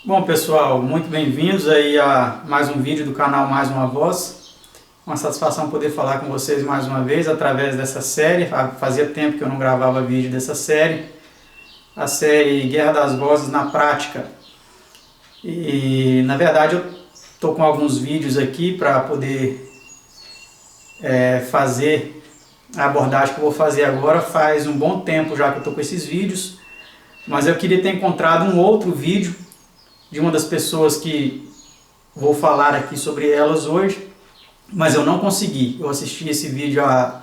Bom pessoal, muito bem-vindos aí a mais um vídeo do canal Mais Uma Voz. Uma satisfação poder falar com vocês mais uma vez através dessa série. Fazia tempo que eu não gravava vídeo dessa série. A série Guerra das Vozes na Prática. E na verdade eu estou com alguns vídeos aqui para poder fazer a abordagem que eu vou fazer agora. Faz um bom tempo já que eu estou com esses vídeos, mas eu queria ter encontrado um outro vídeo de uma das pessoas que vou falar aqui sobre elas hoje, mas eu não consegui. Eu assisti esse vídeo há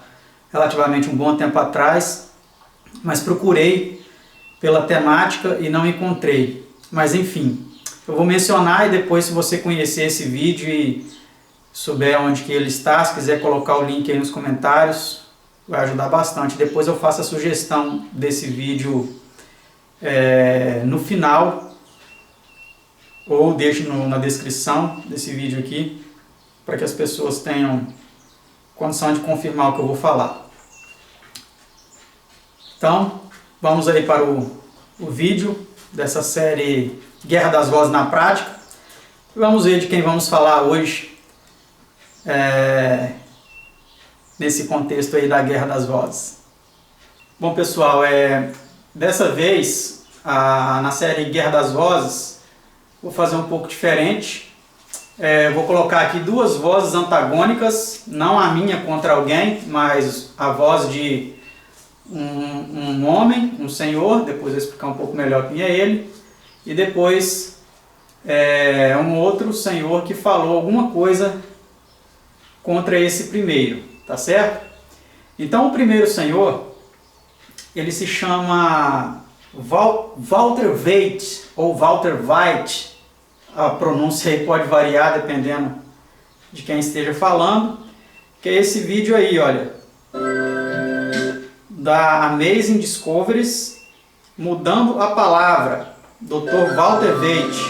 relativamente um bom tempo atrás, mas procurei pela temática e não encontrei. Mas enfim, eu vou mencionar e depois, se você conhecer esse vídeo e souber onde que ele está, se quiser colocar o link aí nos comentários, vai ajudar bastante. Depois eu faço a sugestão desse vídeo no final, ou deixo na descrição desse vídeo aqui, para que as pessoas tenham condição de confirmar o que eu vou falar. Então, vamos aí para o vídeo dessa série Guerra das Vozes na Prática. Vamos ver de quem vamos falar hoje, nesse contexto aí da Guerra das Vozes. Bom pessoal, dessa vez, na série Guerra das Vozes, vou fazer um pouco diferente. Vou colocar aqui duas vozes antagônicas, não a minha contra alguém, mas a voz de um homem, um senhor, depois eu vou explicar um pouco melhor quem é ele, e depois um outro senhor que falou alguma coisa contra esse primeiro, tá certo? Então o primeiro senhor, ele se chama Walter Waite, ou Walter White. A pronúncia aí pode variar dependendo de quem esteja falando, que é esse vídeo aí, olha, da Amazing Discoveries, Mudando a Palavra, Dr. Walter Waite.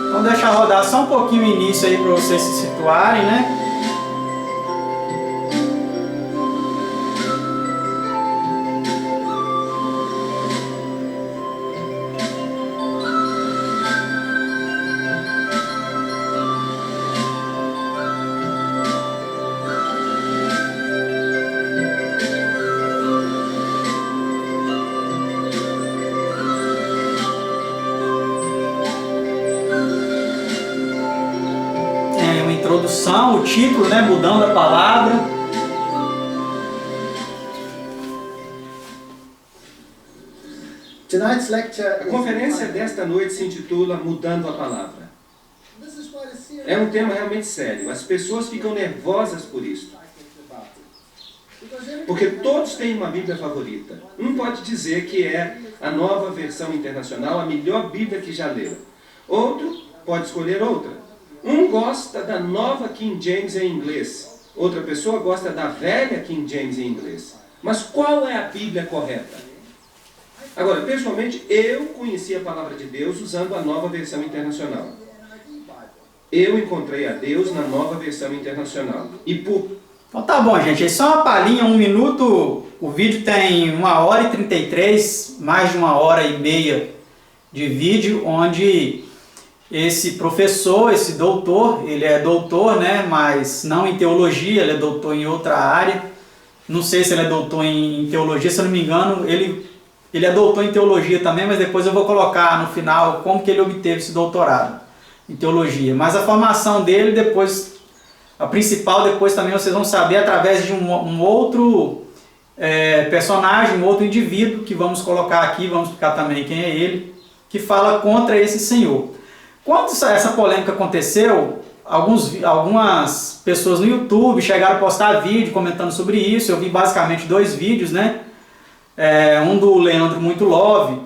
Então deixa rodar só um pouquinho o início aí para vocês se situarem, né? Introdução, o título, né, Mudando a Palavra. A conferência desta noite se intitula Mudando a Palavra. É um tema realmente sério. As pessoas ficam nervosas por isso. Porque todos têm uma Bíblia favorita. Um pode dizer que é a Nova Versão Internacional, a melhor Bíblia que já leram. Outro pode escolher outra. Um gosta da nova King James em inglês. Outra pessoa gosta da velha King James em inglês. Mas qual é a Bíblia correta? Agora, pessoalmente, eu conheci a Palavra de Deus usando a Nova Versão Internacional. Eu encontrei a Deus na Nova Versão Internacional. Então tá bom, gente. É só uma palhinha, 1 minuto. O vídeo tem 1h33, mais de 1h30 de vídeo, onde esse professor, esse doutor, ele é doutor, né, mas não em teologia, ele é doutor em outra área. Não sei se ele é doutor em teologia, se eu não me engano, ele é doutor em teologia também, mas depois eu vou colocar no final como que ele obteve esse doutorado em teologia. Mas a formação dele, depois, a principal, depois também vocês vão saber através de um outro personagem, um outro indivíduo que vamos colocar aqui, vamos explicar também quem é ele, que fala contra esse senhor. Quando essa polêmica aconteceu, algumas pessoas no YouTube chegaram a postar vídeo comentando sobre isso. Eu vi basicamente 2 vídeos, né? Um do Leandro Muito Love,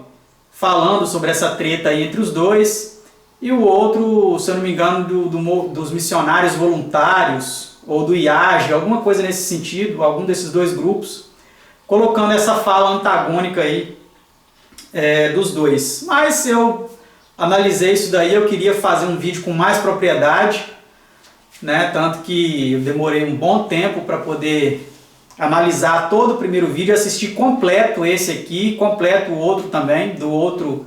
falando sobre essa treta aí entre os dois, e o outro, se eu não me engano, dos missionários voluntários, ou do IAGE, alguma coisa nesse sentido, algum desses 2 grupos, colocando essa fala antagônica aí dos dois. Mas eu analisei isso daí, eu queria fazer um vídeo com mais propriedade, né? Tanto que eu demorei um bom tempo para poder analisar todo o primeiro vídeo, assistir completo esse aqui, completo o outro também, do outro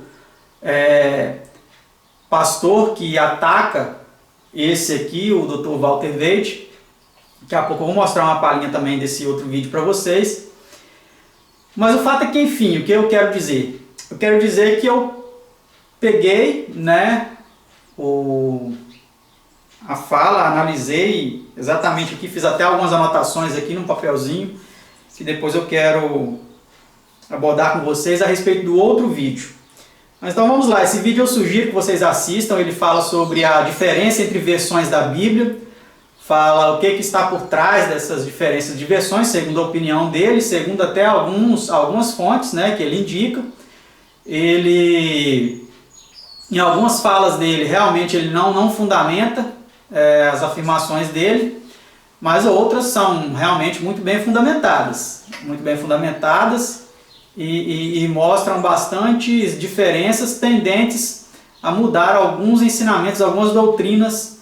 pastor que ataca esse aqui, o Dr. Walter Veith. Daqui a pouco eu vou mostrar uma palhinha também desse outro vídeo para vocês. Mas o fato é que, enfim, o que eu quero dizer? Eu quero dizer que eu peguei, né, a fala, analisei exatamente aqui, fiz até algumas anotações aqui num papelzinho, que depois eu quero abordar com vocês a respeito do outro vídeo. Mas então vamos lá, esse vídeo eu sugiro que vocês assistam, ele fala sobre a diferença entre versões da Bíblia, fala o que está por trás dessas diferenças de versões, segundo a opinião dele, segundo até algumas fontes, né, que ele indica. Ele, em algumas falas dele, realmente ele não fundamenta as afirmações dele, mas outras são realmente muito bem fundamentadas e mostram bastantes diferenças tendentes a mudar alguns ensinamentos, algumas doutrinas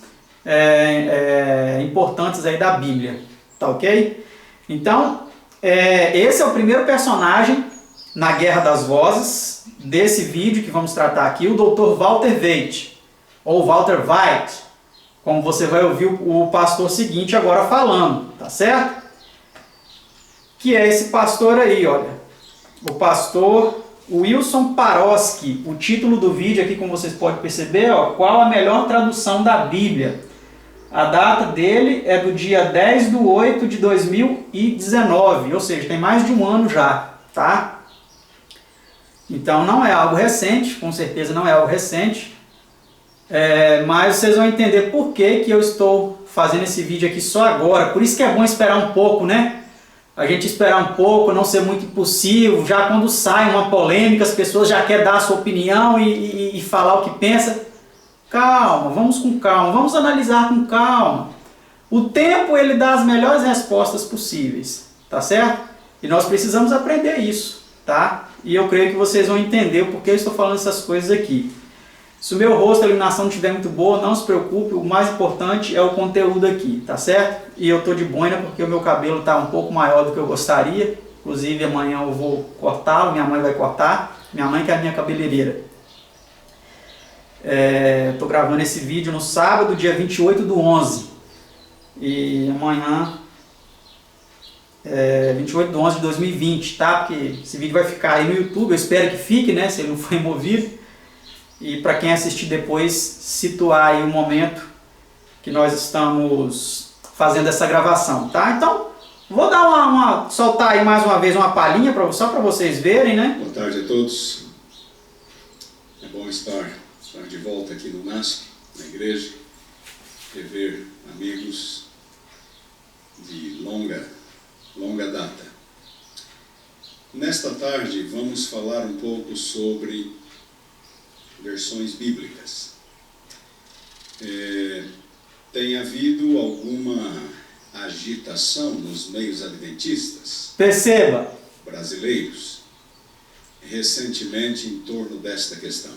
importantes aí da Bíblia, tá ok? Então, esse é o primeiro personagem na Guerra das Vozes desse vídeo que vamos tratar aqui, o Dr. Walter Veith, ou Walter Veith, como você vai ouvir o pastor seguinte agora falando, tá certo? Que é esse pastor aí, olha, o pastor Wilson Paroski. O título do vídeo aqui, como vocês podem perceber, ó, qual a melhor tradução da Bíblia? A data dele é do dia 10/8/2019, ou seja, tem mais de um ano já, tá? Então não é algo recente, com certeza não é algo recente, mas vocês vão entender por que eu estou fazendo esse vídeo aqui só agora. Por isso que é bom esperar um pouco, né? A gente esperar um pouco, não ser muito impulsivo, já quando sai uma polêmica, as pessoas já querem dar a sua opinião e falar o que pensa. Calma, vamos com calma, vamos analisar com calma. O tempo ele dá as melhores respostas possíveis, tá certo? E nós precisamos aprender isso, tá? E eu creio que vocês vão entender o porquê eu estou falando essas coisas aqui. Se o meu rosto, a iluminação não estiver muito boa, não se preocupe, o mais importante é o conteúdo aqui, tá certo? E eu estou de boina porque o meu cabelo está um pouco maior do que eu gostaria, inclusive amanhã eu vou cortá-lo, minha mãe vai cortar, minha mãe que é a minha cabeleireira. Estou gravando esse vídeo no sábado, dia 28/11, e amanhã 28/11/2020, tá? Porque esse vídeo vai ficar aí no YouTube, eu espero que fique, né? Se ele não for removido. E para quem assistir depois, situar aí o momento que nós estamos fazendo essa gravação, tá? Então, vou dar soltar aí mais uma vez uma palhinha só para vocês verem, né? Boa tarde a todos. É bom estar de volta aqui no NASP, na igreja, rever amigos de longa data. Nesta tarde vamos falar um pouco sobre versões bíblicas. Tem havido alguma agitação nos meios adventistas, perceba, brasileiros, recentemente em torno desta questão.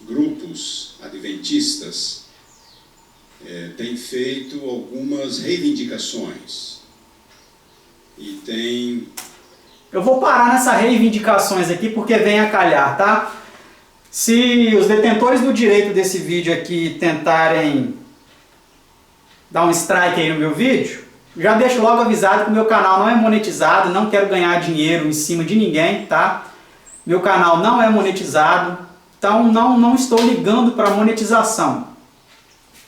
Grupos adventistas têm feito algumas reivindicações e têm... Eu vou parar nessas reivindicações aqui porque vem a calhar, tá? Se os detentores do direito desse vídeo aqui tentarem dar um strike aí no meu vídeo, já deixo logo avisado que o meu canal não é monetizado, não quero ganhar dinheiro em cima de ninguém, tá? Meu canal não é monetizado, então não estou ligando para monetização,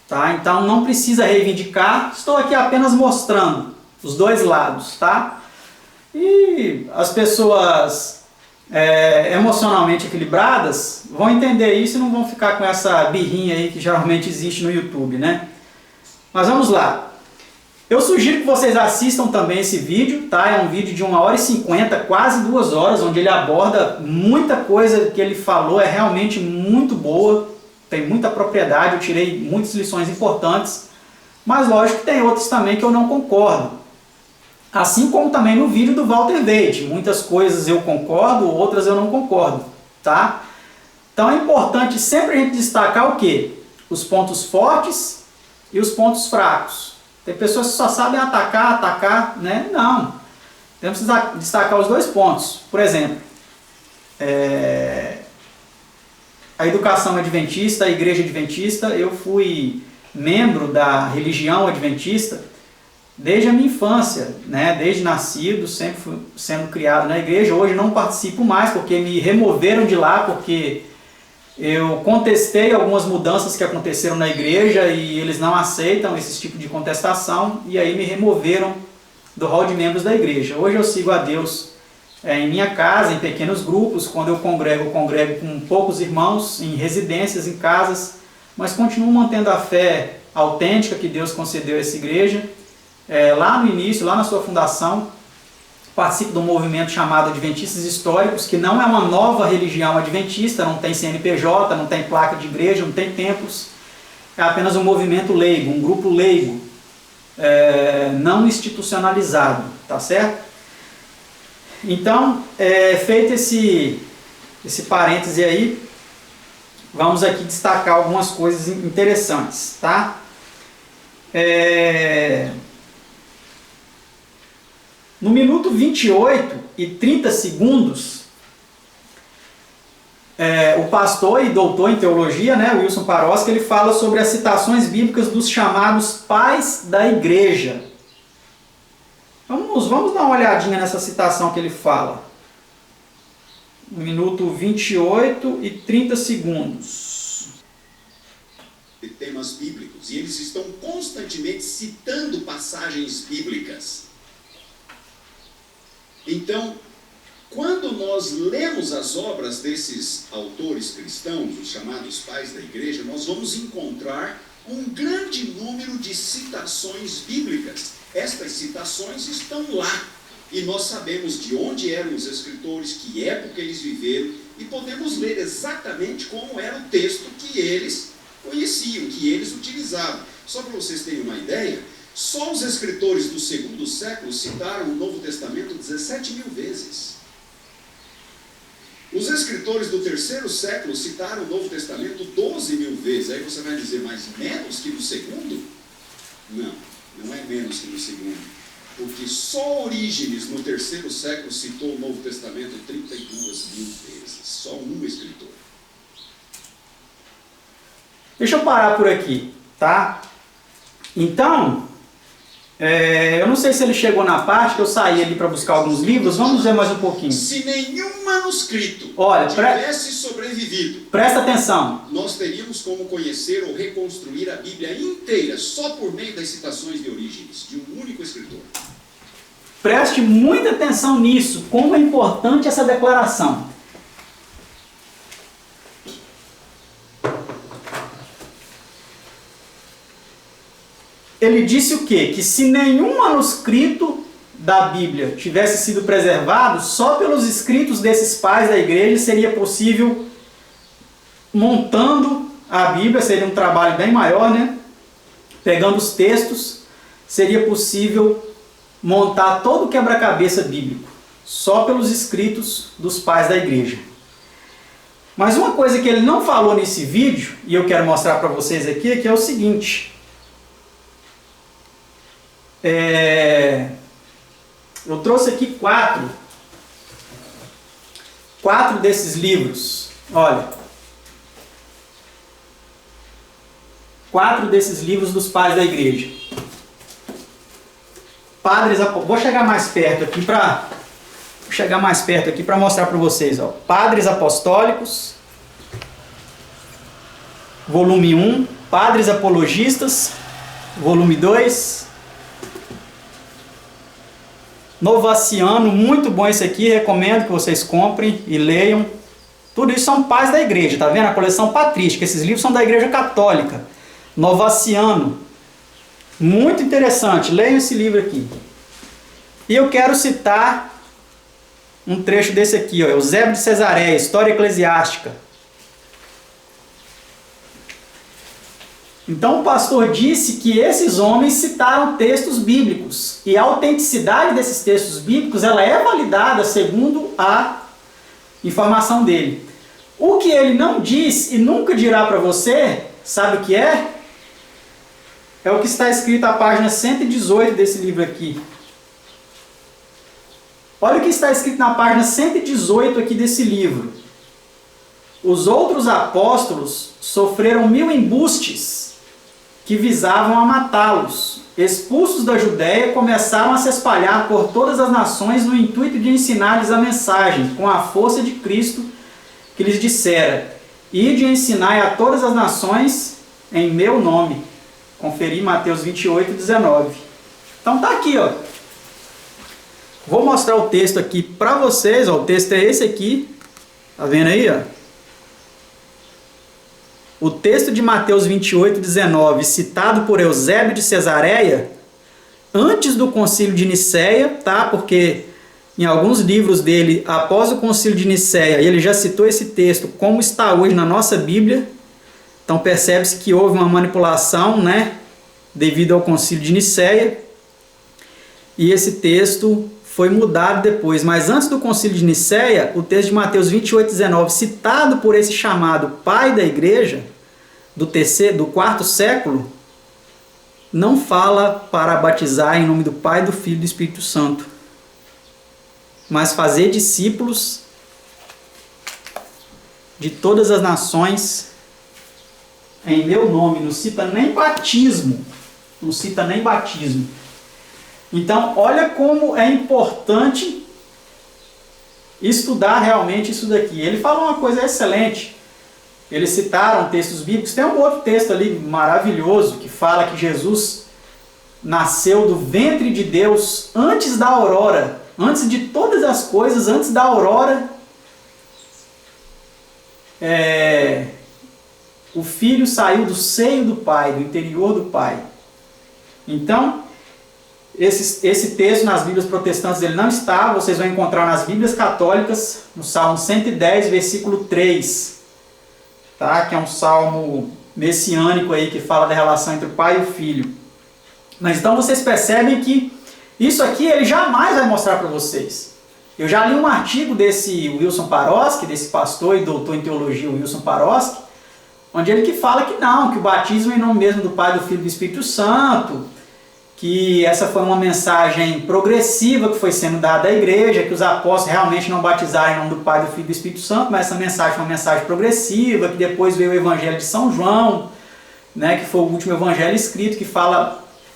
tá? Então não precisa reivindicar, estou aqui apenas mostrando os dois lados, tá? E as pessoas emocionalmente equilibradas vão entender isso e não vão ficar com essa birrinha aí que geralmente existe no YouTube, né? Mas vamos lá. Eu sugiro que vocês assistam também esse vídeo, tá? É um vídeo de 1h50, quase 2 horas, onde ele aborda muita coisa que ele falou, é realmente muito boa, tem muita propriedade, eu tirei muitas lições importantes, mas lógico que tem outros também que eu não concordo. Assim como também no vídeo do Walter Veith, muitas coisas eu concordo, outras eu não concordo, tá? Então é importante sempre a gente destacar o quê? Os pontos fortes e os pontos fracos. Tem pessoas que só sabem atacar, né? Não. Temos que destacar os dois pontos. Por exemplo, a educação adventista, a igreja adventista. Eu fui membro da religião adventista desde a minha infância, né? Desde nascido, sempre fui sendo criado na igreja. Hoje não participo mais porque me removeram de lá, porque eu contestei algumas mudanças que aconteceram na igreja e eles não aceitam esse tipo de contestação, e aí me removeram do hall de membros da igreja. Hoje eu sigo a Deus em minha casa, em pequenos grupos. Quando eu congrego com poucos irmãos, em residências, em casas, mas continuo mantendo a fé autêntica que Deus concedeu a essa igreja. Lá no início, lá na sua fundação, participo de um movimento chamado Adventistas Históricos, que não é uma nova religião adventista, não tem CNPJ, não tem placa de igreja, não tem templos, é apenas um movimento leigo, um grupo leigo, não institucionalizado, tá certo? Então, feito esse parêntese aí, vamos aqui destacar algumas coisas interessantes, tá? No minuto 28 e 30 segundos, o pastor e doutor em teologia, né, Wilson Paroski, ele fala sobre as citações bíblicas dos chamados pais da igreja. Vamos dar uma olhadinha nessa citação que ele fala. No minuto 28 e 30 segundos. Temas bíblicos, e eles estão constantemente citando passagens bíblicas. Então, quando nós lemos as obras desses autores cristãos, os chamados pais da igreja, nós vamos encontrar um grande número de citações bíblicas. Estas citações estão lá, e nós sabemos de onde eram os escritores, que época eles viveram, e podemos ler exatamente como era o texto que eles conheciam, que eles utilizavam. Só para vocês terem uma ideia, só os escritores do segundo século citaram o Novo Testamento 17.000 vezes. Os escritores do terceiro século citaram o Novo Testamento 12.000 vezes. Aí você vai dizer, mas menos que no segundo? Não, não é menos que no segundo. Porque só Orígenes, no terceiro século, citou o Novo Testamento 32.000 vezes. Só um escritor. Deixa eu parar por aqui, tá? Então, eu não sei se ele chegou na parte que eu saí ali para buscar alguns livros. Vamos ver mais um pouquinho. Se nenhum manuscrito tivesse sobrevivido, presta atenção, nós teríamos como conhecer ou reconstruir a Bíblia inteira só por meio das citações de Orígenes, de um único escritor. Preste muita atenção nisso, como é importante essa declaração. Ele disse o quê? Que se nenhum manuscrito da Bíblia tivesse sido preservado, só pelos escritos desses pais da igreja seria possível, montando a Bíblia, seria um trabalho bem maior, né? Pegando os textos, seria possível montar todo o quebra-cabeça bíblico, só pelos escritos dos pais da igreja. Mas uma coisa que ele não falou nesse vídeo, e eu quero mostrar para vocês aqui, que é o seguinte. Eu trouxe aqui quatro desses livros. Olha, 4 desses livros dos pais da igreja. Vou chegar mais perto aqui para mostrar para vocês. Ó. Padres Apostólicos, volume 1, Padres Apologistas, volume 2. Novaciano, muito bom esse aqui, recomendo que vocês comprem e leiam. Tudo isso são pais da igreja, tá vendo? A coleção patrística, esses livros são da igreja católica. Novaciano, muito interessante, leiam esse livro aqui. E eu quero citar um trecho desse aqui, ó, Eusébio de Cesareia, História Eclesiástica. Então o pastor disse que esses homens citaram textos bíblicos, e a autenticidade desses textos bíblicos ela é validada segundo a informação dele. O que ele não diz e nunca dirá para você, sabe o que é? é o que está escrito na página 118 desse livro aqui. Olha o que está escrito na página 118 aqui desse livro. Os outros apóstolos sofreram 1000 embustes que visavam a matá-los. Expulsos da Judéia, começaram a se espalhar por todas as nações no intuito de ensinar-lhes a mensagem, com a força de Cristo que lhes dissera: ide e ensinai a todas as nações em meu nome. Conferi Mateus 28, 19. Então tá aqui, ó. Vou mostrar o texto aqui para vocês, ó. O texto é esse aqui. Tá vendo aí, ó? O texto de Mateus 28, 19, citado por Eusébio de Cesareia, antes do concílio de Nicéia, tá? Porque em alguns livros dele, após o concílio de Nicéia, ele já citou esse texto como está hoje na nossa Bíblia. Então percebe-se que houve uma manipulação, né, devido ao concílio de Nicéia. E esse texto foi mudado depois. Mas antes do concílio de Nicéia, o texto de Mateus 28, 19, citado por esse chamado pai da igreja, do 4º século, não fala para batizar em nome do Pai, do Filho e do Espírito Santo, mas fazer discípulos de todas as nações em meu nome. Não cita nem batismo. Não cita nem batismo. Então, olha como é importante estudar realmente isso daqui. Ele fala uma coisa excelente. Eles citaram textos bíblicos. Tem um outro texto ali maravilhoso que fala que Jesus nasceu do ventre de Deus antes da aurora. Antes de todas as coisas, antes da aurora, o filho saiu do seio do pai, do interior do pai. Então, esse texto nas Bíblias protestantes ele não está, vocês vão encontrar nas Bíblias católicas, no Salmo 110, versículo 3, tá? Que é um salmo messiânico aí, que fala da relação entre o pai e o filho. Mas então vocês percebem que isso aqui ele jamais vai mostrar para vocês. Eu já li um artigo desse Wilson Paroski, desse pastor e doutor em teologia Wilson Paroski, onde ele que fala que não, que o batismo é em nome mesmo do Pai, do Filho e do Espírito Santo, que essa foi uma mensagem progressiva que foi sendo dada à igreja, que os apóstolos realmente não batizaram em nome do Pai, do Filho e do Espírito Santo, mas essa mensagem foi uma mensagem progressiva, que depois veio o Evangelho de São João, né, que foi o último evangelho escrito, que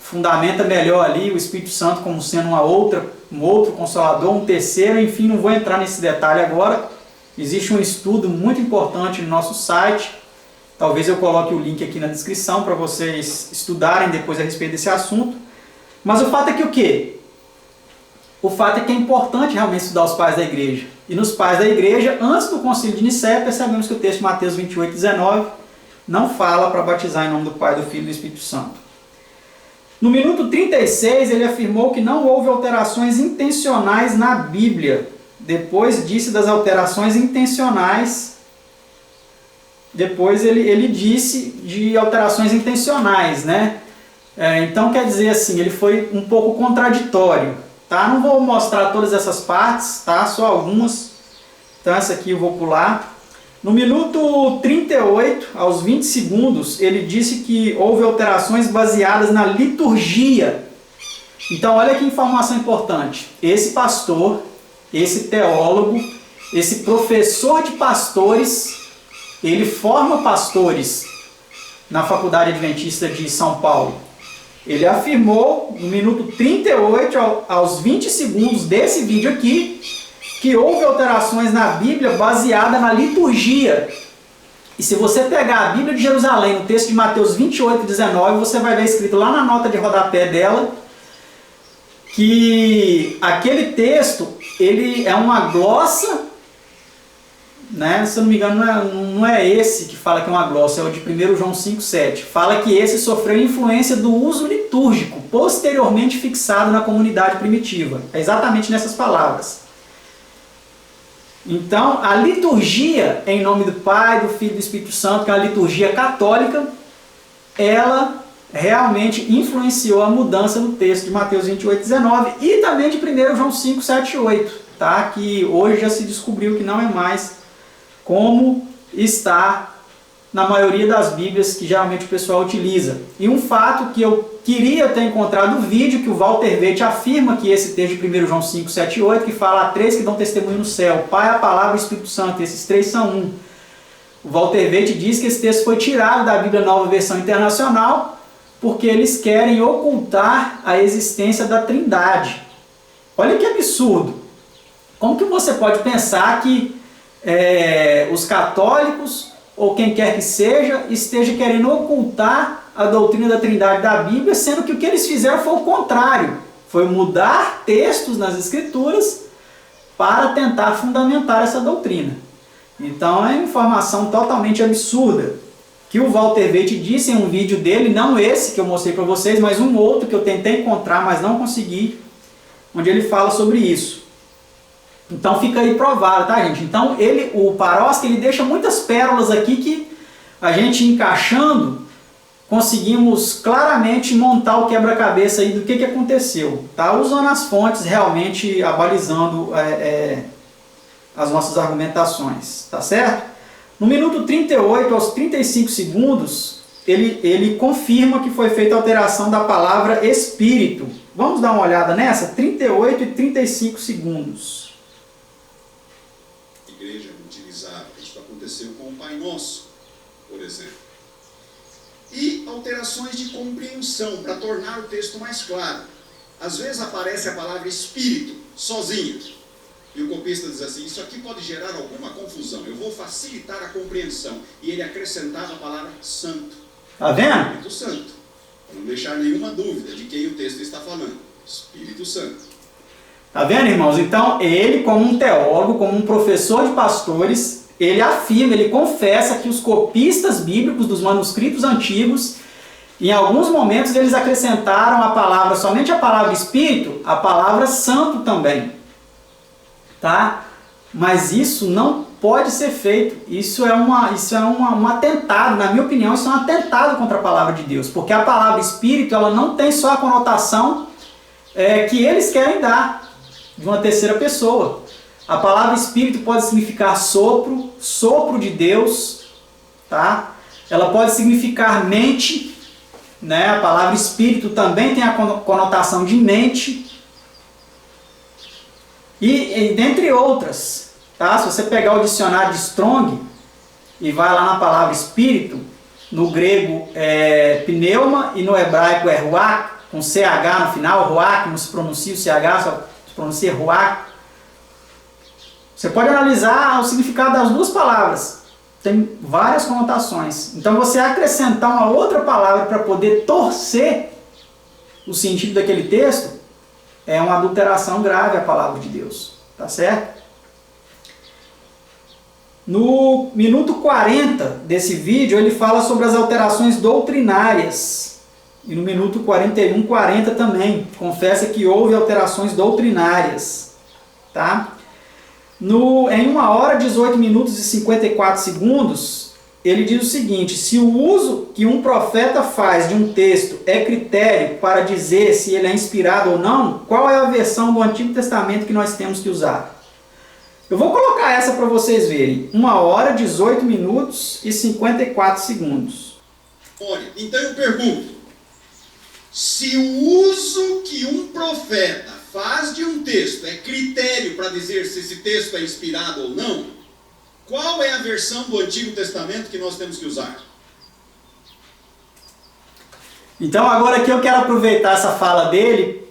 fundamenta melhor ali o Espírito Santo como sendo um outro consolador, um terceiro, enfim, não vou entrar nesse detalhe agora. Existe um estudo muito importante no nosso site, talvez eu coloque o link aqui na descrição para vocês estudarem depois a respeito desse assunto. Mas o fato é que o quê? O fato é que é importante realmente estudar os pais da igreja. E nos pais da igreja, antes do concílio de Nicéia, percebemos que o texto de Mateus 28, 19 não fala para batizar em nome do Pai, do Filho e do Espírito Santo. No minuto 36, ele afirmou que não houve alterações intencionais na Bíblia. Depois disse das alterações intencionais. Depois ele disse de alterações intencionais, né? Então quer dizer assim, ele foi um pouco contraditório, tá? Não vou mostrar todas essas partes, tá? Só algumas. Então essa aqui eu vou pular. No minuto 38, aos 20 segundos, ele disse que houve alterações baseadas na liturgia. Então olha que informação importante. Esse pastor, esse teólogo, esse professor de pastores, ele forma pastores na Faculdade Adventista de São Paulo. Ele afirmou, no minuto 38, aos 20 segundos desse vídeo aqui, que houve alterações na Bíblia baseada na liturgia. E se você pegar a Bíblia de Jerusalém, no texto de Mateus 28, 19, você vai ver escrito lá na nota de rodapé dela, que aquele texto, ele é uma glossa, né? Se eu não me engano, não é esse que fala que é uma glossa, é o de 1 João 5,7. Fala que esse sofreu influência do uso litúrgico, posteriormente fixado na comunidade primitiva. É exatamente nessas palavras. Então, a liturgia em nome do Pai, do Filho e do Espírito Santo, que é a liturgia católica, ela realmente influenciou a mudança no texto de Mateus 28, 19 e também de 1 João 5, 7 e 8, tá? Que hoje já se descobriu que não é mais como está na maioria das Bíblias que geralmente o pessoal utiliza. E um fato que eu queria ter encontrado no vídeo, que o Walter Veith afirma que esse texto de 1 João 5, 7 e 8, que fala: há três que dão testemunho no céu, o Pai, a Palavra e o Espírito Santo, esses três são um. O Walter Veith diz que esse texto foi tirado da Bíblia Nova Versão Internacional porque eles querem ocultar a existência da Trindade. Olha que absurdo! Como que você pode pensar que os católicos, ou quem quer que seja, esteja querendo ocultar a doutrina da Trindade da Bíblia, sendo que o que eles fizeram foi o contrário, foi mudar textos nas Escrituras para tentar fundamentar essa doutrina. Então é uma informação totalmente absurda, que o Walter Veith disse em um vídeo dele, não esse que eu mostrei para vocês, mas um outro que eu tentei encontrar, mas não consegui, onde ele fala sobre isso. Então fica aí provado, tá, gente? Então o Paroski, ele deixa muitas pérolas aqui que a gente encaixando, conseguimos claramente montar o quebra-cabeça aí do que aconteceu, tá? Usando as fontes, realmente abalizando as nossas argumentações, tá certo? No minuto 38 aos 35 segundos, ele confirma que foi feita a alteração da palavra Espírito. Vamos dar uma olhada nessa? 38 e 35 segundos. Igreja utilizava, isso aconteceu com o Pai Nosso, por exemplo. E alterações de compreensão, para tornar o texto mais claro. Às vezes aparece a palavra Espírito, sozinha. E o copista diz assim: isso aqui pode gerar alguma confusão, eu vou facilitar a compreensão. E ele acrescentava a palavra Santo. Tá vendo? Espírito Santo. Para não deixar nenhuma dúvida de quem o texto está falando. Espírito Santo. Tá vendo, irmãos? Então, ele, como um teólogo, como um professor de pastores, ele afirma, ele confessa que os copistas bíblicos dos manuscritos antigos, em alguns momentos eles acrescentaram a palavra, somente a palavra Espírito, a palavra Santo também. Tá? Mas isso não pode ser feito. Isso é um atentado, na minha opinião, isso é um atentado contra a palavra de Deus, porque a palavra Espírito, ela não tem só a conotação que eles querem dar, de uma terceira pessoa. A palavra Espírito pode significar sopro, sopro de Deus, tá? Ela pode significar mente, né? A palavra Espírito também tem a conotação de mente, e dentre outras, tá? Se você pegar o dicionário de Strong e vai lá na palavra Espírito, no grego é pneuma e no hebraico é ruach, com CH no final, ruach, não se pronuncia o CH, só se pronuncia ruach. Você pode analisar o significado das duas palavras. Tem várias conotações. Então você acrescentar uma outra palavra para poder torcer o sentido daquele texto é uma adulteração grave à palavra de Deus. Tá certo? No minuto 40 desse vídeo ele fala sobre as alterações doutrinárias. E no minuto 41, 40 também. Confessa que houve alterações doutrinárias. Tá? Em 1 hora, 18 minutos e 54 segundos, ele diz o seguinte: se o uso que um profeta faz de um texto é critério para dizer se ele é inspirado ou não, qual é a versão do Antigo Testamento que nós temos que usar? Eu vou colocar essa para vocês verem. 1 hora, 18 minutos e 54 segundos. Olha, então eu pergunto, se o uso que um profeta faz de um texto é critério para dizer se esse texto é inspirado ou não, qual é a versão do Antigo Testamento que nós temos que usar? Então agora aqui eu quero aproveitar essa fala dele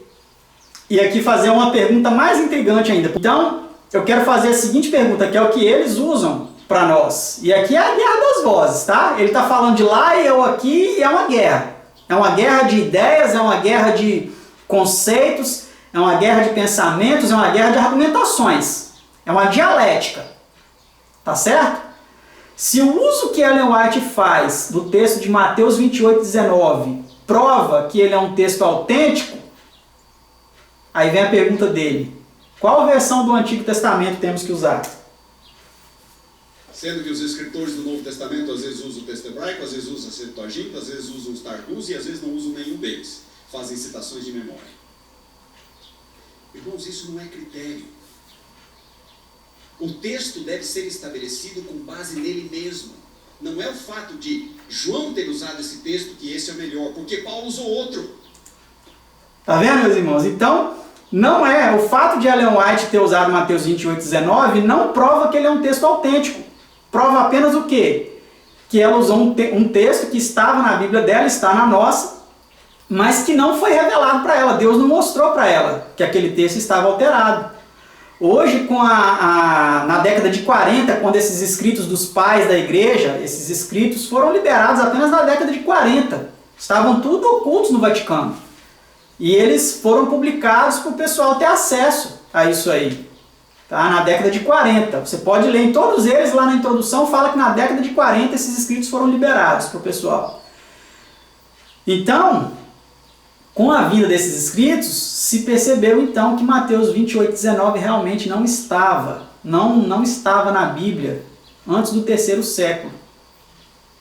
e aqui fazer uma pergunta mais intrigante ainda. Então eu quero fazer a seguinte pergunta, que é o que eles usam para nós. E aqui é a guerra das vozes, tá? Ele está falando de lá e eu aqui, e é uma guerra. É uma guerra de ideias, é uma guerra de conceitos, é uma guerra de pensamentos, é uma guerra de argumentações. É uma dialética. Tá certo? Se o uso que Ellen White faz do texto de Mateus 28, 19 prova que ele é um texto autêntico, aí vem a pergunta dele: qual versão do Antigo Testamento temos que usar? Sendo que os escritores do Novo Testamento às vezes usam o texto hebraico, às vezes usam a Septuaginta, às vezes usam os Targums e às vezes não usam nenhum deles. Fazem citações de memória. Irmãos, isso não é critério. O texto deve ser estabelecido com base nele mesmo. Não é o fato de João ter usado esse texto que esse é o melhor, porque Paulo usou outro. Tá vendo, meus irmãos? Então, não é o fato de Ellen White ter usado Mateus 28:19 não prova que ele é um texto autêntico. Prova apenas o quê? Que ela usou um texto que estava na Bíblia dela, está na nossa, mas que não foi revelado para ela. Deus não mostrou para ela que aquele texto estava alterado. Hoje, na década de 40, quando esses escritos dos pais da igreja, esses escritos foram liberados apenas na década de 40. Estavam tudo ocultos no Vaticano. E eles foram publicados para o pessoal ter acesso a isso aí. Tá? Na década de 40. Você pode ler em todos eles, lá na introdução, fala que na década de 40 esses escritos foram liberados para o pessoal. Então, com a vinda desses escritos, se percebeu então que Mateus 28:19 realmente não estava na Bíblia antes do 3º século,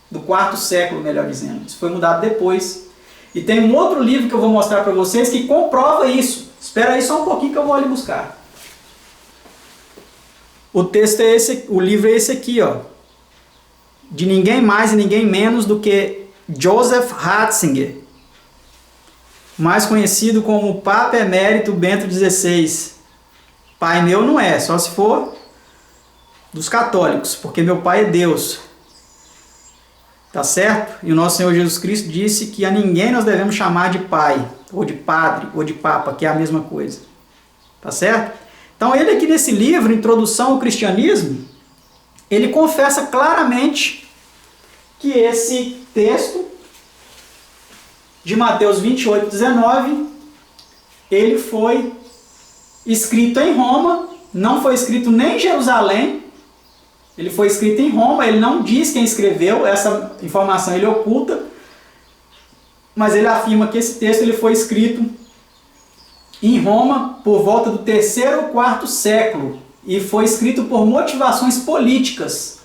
do 4º século, melhor dizendo. Isso foi mudado depois. E tem um outro livro que eu vou mostrar para vocês que comprova isso. Espera aí só um pouquinho que eu vou ali buscar. O texto é esse, o livro é esse aqui, ó. De ninguém mais e ninguém menos do que Joseph Ratzinger, mais conhecido como Papa Emérito Bento XVI. Pai meu não é, só se for dos católicos, porque meu pai é Deus. Tá certo? E o nosso Senhor Jesus Cristo disse que a ninguém nós devemos chamar de pai, ou de padre, ou de papa, que é a mesma coisa. Tá certo? Então ele aqui nesse livro, Introdução ao Cristianismo, ele confessa claramente que esse texto de Mateus 28:19, ele foi escrito em Roma, não foi escrito nem em Jerusalém, ele foi escrito em Roma, ele não diz quem escreveu, essa informação ele oculta, mas ele afirma que esse texto ele foi escrito em Roma por volta do 3º ou 4º século, e foi escrito por motivações políticas,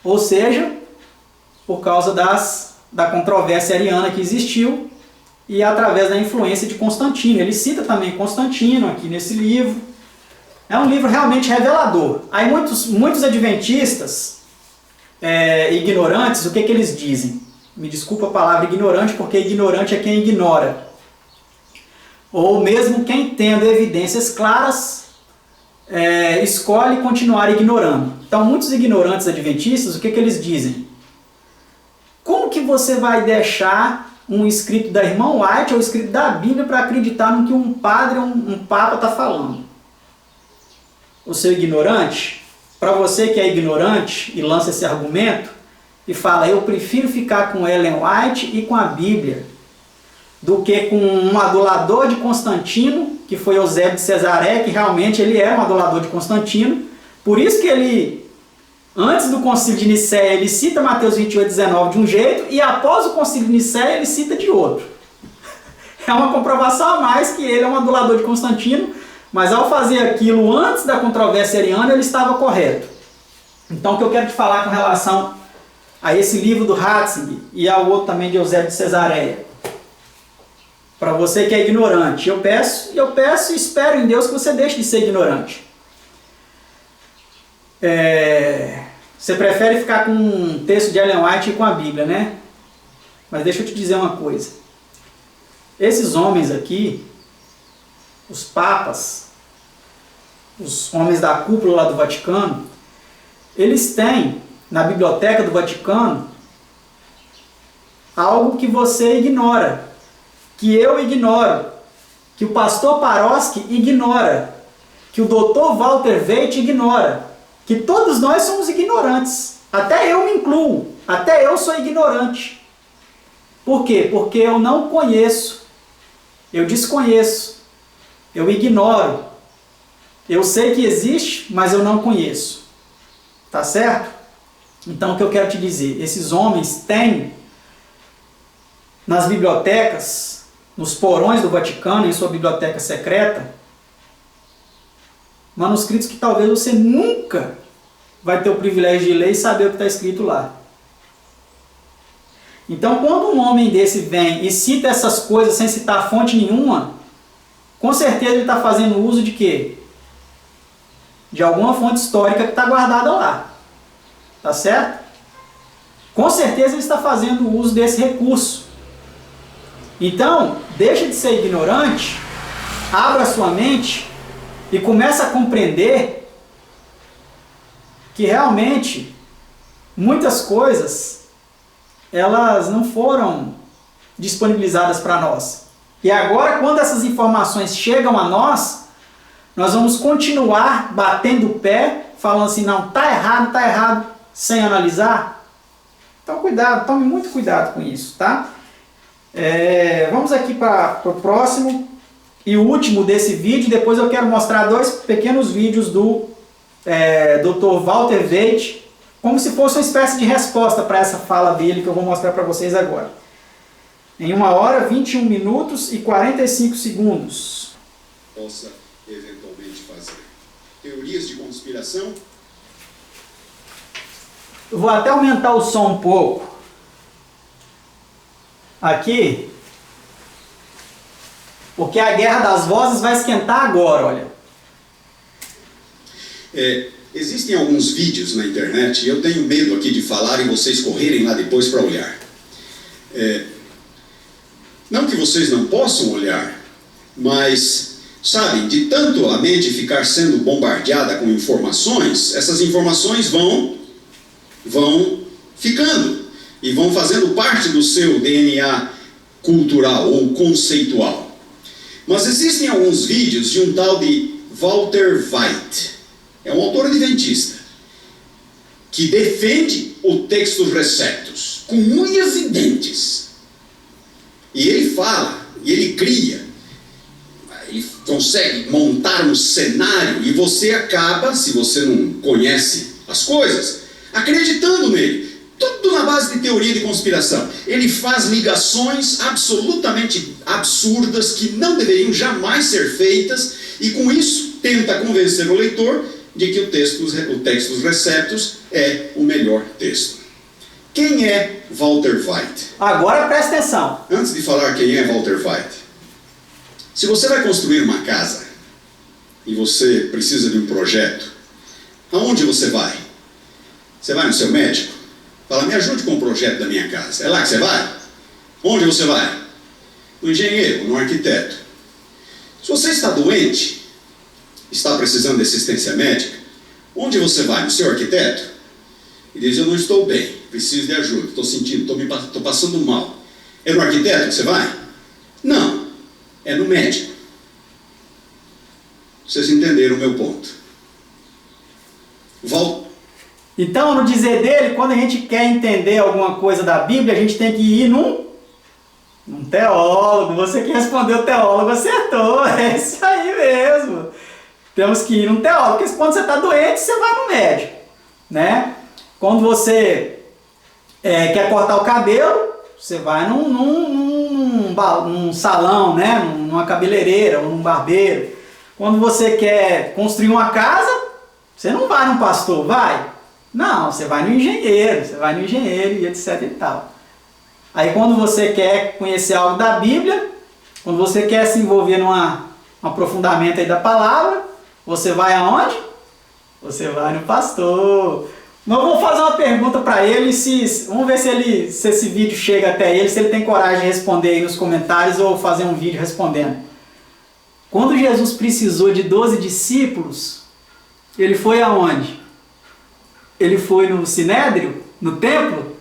ou seja, por causa da controvérsia ariana que existiu e através da influência de Constantino. Ele cita também Constantino aqui nesse livro. É um livro realmente revelador. Aí muitos adventistas ignorantes, o que eles dizem? Me desculpa a palavra ignorante, porque ignorante é quem ignora. Ou mesmo quem tendo evidências claras, escolhe continuar ignorando. Então muitos ignorantes adventistas, o que eles dizem? Como que você vai deixar um escrito da irmã White ou escrito da Bíblia para acreditar no que um padre ou um papa está falando? O seu ignorante, para você que é ignorante e lança esse argumento e fala, eu prefiro ficar com Ellen White e com a Bíblia do que com um adulador de Constantino, que foi Eusébio de Cesareia, que realmente ele era um adulador de Constantino. Por isso que ele, antes do concílio de Nicéia, ele cita Mateus 28:19 de um jeito, e após o concílio de Nicéia, ele cita de outro. É uma comprovação a mais que ele é um adulador de Constantino, mas ao fazer aquilo antes da controvérsia ariana, ele estava correto. Então, o que eu quero te falar com relação a esse livro do Ratzinger e ao outro também de Eusébio de Cesareia, para você que é ignorante, eu peço e espero em Deus que você deixe de ser ignorante. Você prefere ficar com um texto de Ellen White e com a Bíblia, né? Mas deixa eu te dizer uma coisa. Esses homens aqui, os papas, os homens da cúpula lá do Vaticano, eles têm na biblioteca do Vaticano algo que você ignora, que eu ignoro, que o pastor Paroski ignora, que o Dr. Walter Veit ignora, que todos nós somos ignorantes, até eu me incluo, até eu sou ignorante. Por quê? Porque eu não conheço, eu desconheço, eu ignoro, eu sei que existe, mas eu não conheço, tá certo? Então o que eu quero te dizer, esses homens têm nas bibliotecas, nos porões do Vaticano, em sua biblioteca secreta, manuscritos que talvez você nunca vai ter o privilégio de ler e saber o que está escrito lá. Então, quando um homem desse vem e cita essas coisas sem citar fonte nenhuma, com certeza ele está fazendo uso de quê? De alguma fonte histórica que está guardada lá. Tá certo? com certeza ele está fazendo uso desse recurso. Então, deixa de ser ignorante, abra sua mente e comece a compreender que realmente muitas coisas elas não foram disponibilizadas para nós. E agora, quando essas informações chegam a nós, nós vamos continuar batendo o pé, falando assim, não, tá errado, sem analisar. Então, cuidado, tome muito cuidado com isso, tá? Vamos aqui para o próximo e último desse vídeo. Depois eu quero mostrar dois pequenos vídeos do Dr. Walter Veit, como se fosse uma espécie de resposta para essa fala dele que eu vou mostrar para vocês agora. Em 1 hora, 21 minutos e 45 segundos. Possa eventualmente fazer. Teorias de conspiração? Eu vou até aumentar o som um pouco. Aqui. Porque a guerra das vozes vai esquentar agora, olha. Existem alguns vídeos na internet, e eu tenho medo aqui de falar e vocês correrem lá depois para olhar. Não que vocês não possam olhar, mas, sabem, de tanto a mente ficar sendo bombardeada com informações, essas informações vão ficando e vão fazendo parte do seu DNA cultural ou conceitual. Mas existem alguns vídeos de um tal de Walter Veit, é um autor adventista, que defende o textus receptus com unhas e dentes. E ele fala, e ele cria, ele consegue montar um cenário e você acaba, se você não conhece as coisas, acreditando nele. Tudo na base de teoria de conspiração. Ele faz ligações absolutamente absurdas que não deveriam jamais ser feitas e com isso tenta convencer o leitor de que o textus receptus é o melhor texto. Quem é Walter Veit? Agora presta atenção. Antes de falar quem é Walter Veit, se você vai construir uma casa e você precisa de um projeto, aonde você vai? Você vai no seu médico? Fala, me ajude com o projeto da minha casa. É lá que você vai? Onde você vai? No engenheiro, no arquiteto. Se você está doente, está precisando de assistência médica, onde você vai? No seu arquiteto? E diz, eu não estou bem, preciso de ajuda, estou sentindo, estou passando mal. É no arquiteto que você vai? Não, é no médico. Vocês entenderam o meu ponto. Então, no dizer dele, quando a gente quer entender alguma coisa da Bíblia, a gente tem que ir num teólogo. Você que respondeu teólogo acertou, é isso aí mesmo. Temos que ir num teólogo, porque quando você está doente, você vai no médico, né? Quando você quer cortar o cabelo, você vai num salão, né? Numa cabeleireira ou num barbeiro. Quando você quer construir uma casa, você não vai num pastor, vai? Não, você vai no engenheiro e etc e tal. Aí quando você quer conhecer algo da Bíblia, quando você quer se envolver num aprofundamento aí da palavra, você vai aonde? Você vai no pastor. Mas eu vou fazer uma pergunta para ele, vamos ver se esse vídeo chega até ele, se ele tem coragem de responder aí nos comentários ou fazer um vídeo respondendo. Quando Jesus precisou de 12 discípulos, ele foi aonde? Ele foi no Sinédrio? No templo?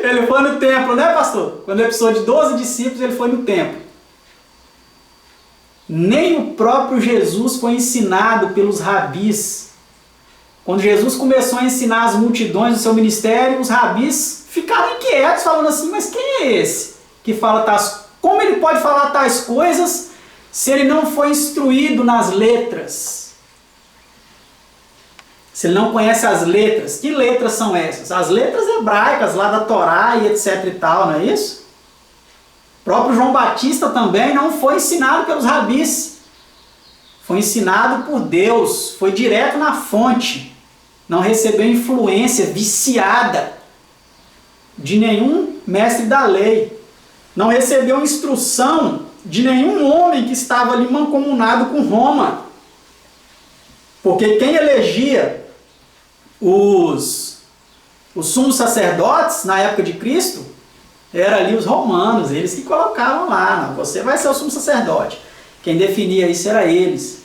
Ele foi no templo, né, pastor? Quando ele precisou de 12 discípulos, ele foi no templo. Nem o próprio Jesus foi ensinado pelos rabis. Quando Jesus começou a ensinar as multidões do seu ministério, os rabis ficaram inquietos, falando assim, mas quem é esse que fala tais? Como ele pode falar tais coisas se ele não foi instruído nas letras? Se ele não conhece as letras, que letras são essas? As letras hebraicas lá da Torá e etc e tal, não é isso? O próprio João Batista também não foi ensinado pelos rabis. Foi ensinado por Deus, foi direto na fonte. Não recebeu influência viciada de nenhum mestre da lei. Não recebeu instrução de nenhum homem que estava ali mancomunado com Roma. Porque quem elegia os sumos sacerdotes, na época de Cristo, eram ali os romanos, eles que colocavam lá, não, você vai ser o sumo sacerdote. Quem definia isso era eles.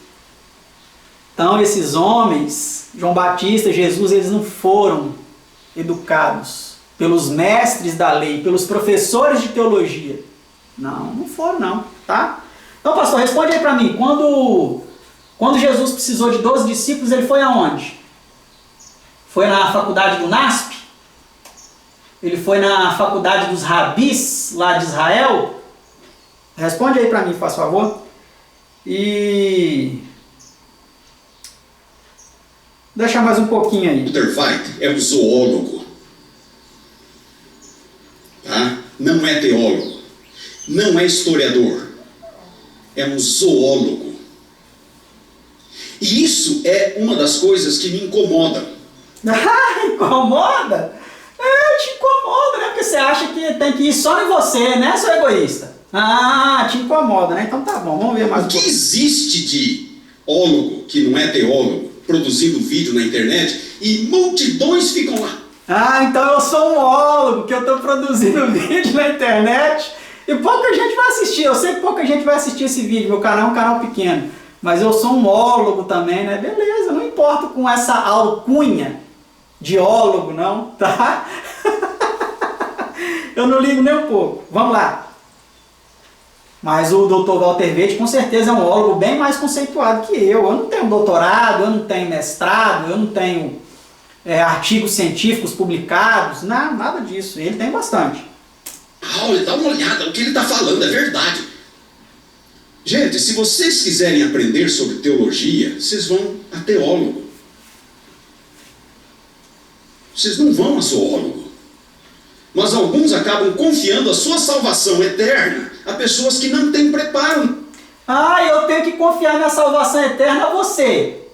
Então esses homens, João Batista, Jesus, eles não foram educados pelos mestres da lei, pelos professores de teologia. Não foram não, tá? Então pastor, responde aí para mim, quando Jesus precisou de 12 discípulos, ele foi aonde? Foi na faculdade do NASP? Ele foi na faculdade dos rabis, lá de Israel? Responde aí para mim, faz favor. E... deixa mais um pouquinho aí. Walter White é um zoólogo. Tá? Não é teólogo. Não é historiador. É um zoólogo. E isso é uma das coisas que me incomodam. Incomoda? Te incomoda, né? Porque você acha que tem que ir só em você, né, seu egoísta? Te incomoda, né? Então tá bom, vamos ver mais um O que pouco. existe de ólogo, que não é teólogo, produzindo vídeo na internet, e multidões ficam lá. Então eu sou um ólogo, que eu estou produzindo vídeo na internet e pouca gente vai assistir. Eu sei que pouca gente vai assistir esse vídeo, meu canal é um canal pequeno, mas eu sou um ólogo também, né? Beleza, não importo com essa alcunha de ólogo, não, tá? Eu não ligo nem um pouco. Vamos lá. Mas o Dr. Walter Veite com certeza é um ólogo bem mais conceituado que eu. Eu não tenho doutorado, eu não tenho mestrado, eu não tenho artigos científicos publicados, não, nada disso. Ele tem bastante. Olha, dá uma olhada, o que ele está falando é verdade. Gente, se vocês quiserem aprender sobre teologia, vocês vão a teólogo. Vocês não vão a zoólogo. Mas alguns acabam confiando a sua salvação eterna a pessoas que não têm preparo. Eu tenho que confiar na salvação eterna a você.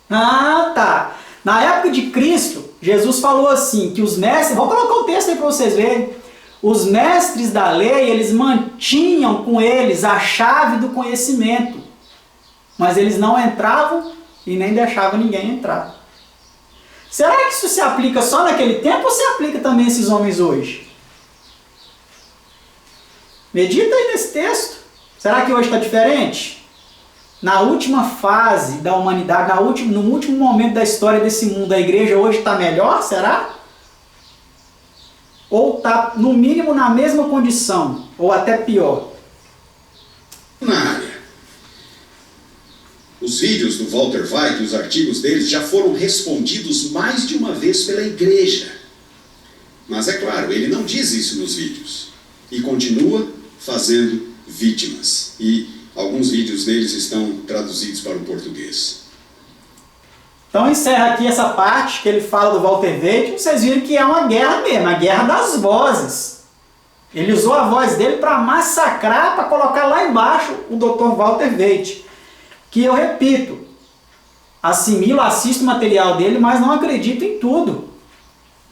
Tá. Na época de Cristo, Jesus falou assim, que os mestres... Vou colocar o texto aí para vocês verem. Os mestres da lei, eles mantinham com eles a chave do conhecimento. Mas eles não entravam e nem deixavam ninguém entrar. Será que isso se aplica só naquele tempo ou se aplica também a esses homens hoje? Medita aí nesse texto. Será que hoje está diferente? Na última fase da humanidade, no último momento da história desse mundo, a igreja hoje está melhor, será? Ou está, no mínimo, na mesma condição, ou até pior? Na área. Os vídeos do Walter White, os artigos deles, já foram respondidos mais de uma vez pela igreja. Mas é claro, ele não diz isso nos vídeos. E continua fazendo vítimas. E alguns vídeos deles estão traduzidos para o português. Então encerra aqui essa parte que ele fala do Walter Veite. Vocês viram que é uma guerra mesmo, a guerra das vozes. Ele usou a voz dele para massacrar, para colocar lá embaixo o Dr. Walter Veite. Que eu repito, assimilo, assisto o material dele, mas não acredito em tudo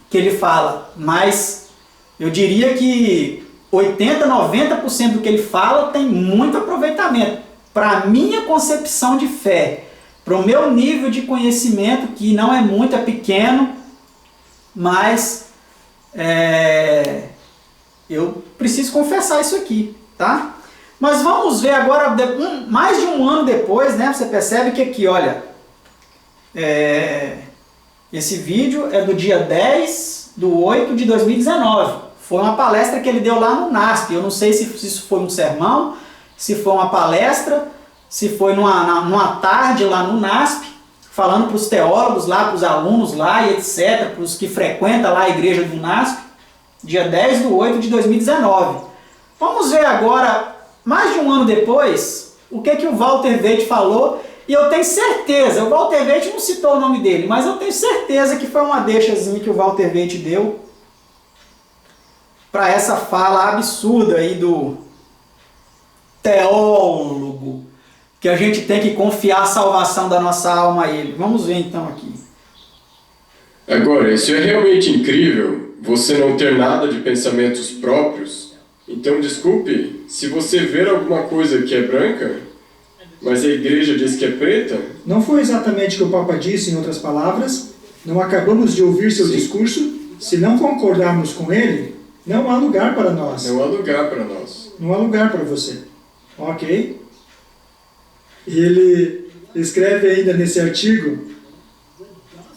que ele fala. Mas eu diria que 80%, 90% do que ele fala tem muito aproveitamento. Para a minha concepção de fé, para o meu nível de conhecimento, que não é muito, é pequeno, mas eu preciso confessar isso aqui, tá? Mas vamos ver agora, mais de um ano depois, né? Você percebe que aqui, olha, esse vídeo é do dia 10/8 de 2019. Foi uma palestra que ele deu lá no NASP. Eu não sei se isso foi um sermão, se foi uma palestra, se foi numa tarde lá no NASP, falando para os teólogos lá, para os alunos lá e etc., para os que frequentam lá a igreja do NASP, dia 10/8 de 2019. Vamos ver agora, mais de um ano depois, o que o Walter Veite falou. E eu tenho certeza, o Walter Veite não citou o nome dele, mas eu tenho certeza que foi uma deixazinha que o Walter Veite deu para essa fala absurda aí do teólogo, que a gente tem que confiar a salvação da nossa alma a ele. Vamos ver então aqui. Agora, isso é realmente incrível, você não ter nada de pensamentos próprios. Então, desculpe, se você ver alguma coisa que é branca, mas a igreja diz que é preta... Não foi exatamente o que o Papa disse, em outras palavras. Não acabamos de ouvir seu Sim. discurso? Se não concordarmos com ele, não há lugar para nós. Não há lugar para nós. Não há lugar para você. Ok? E ele escreve ainda nesse artigo,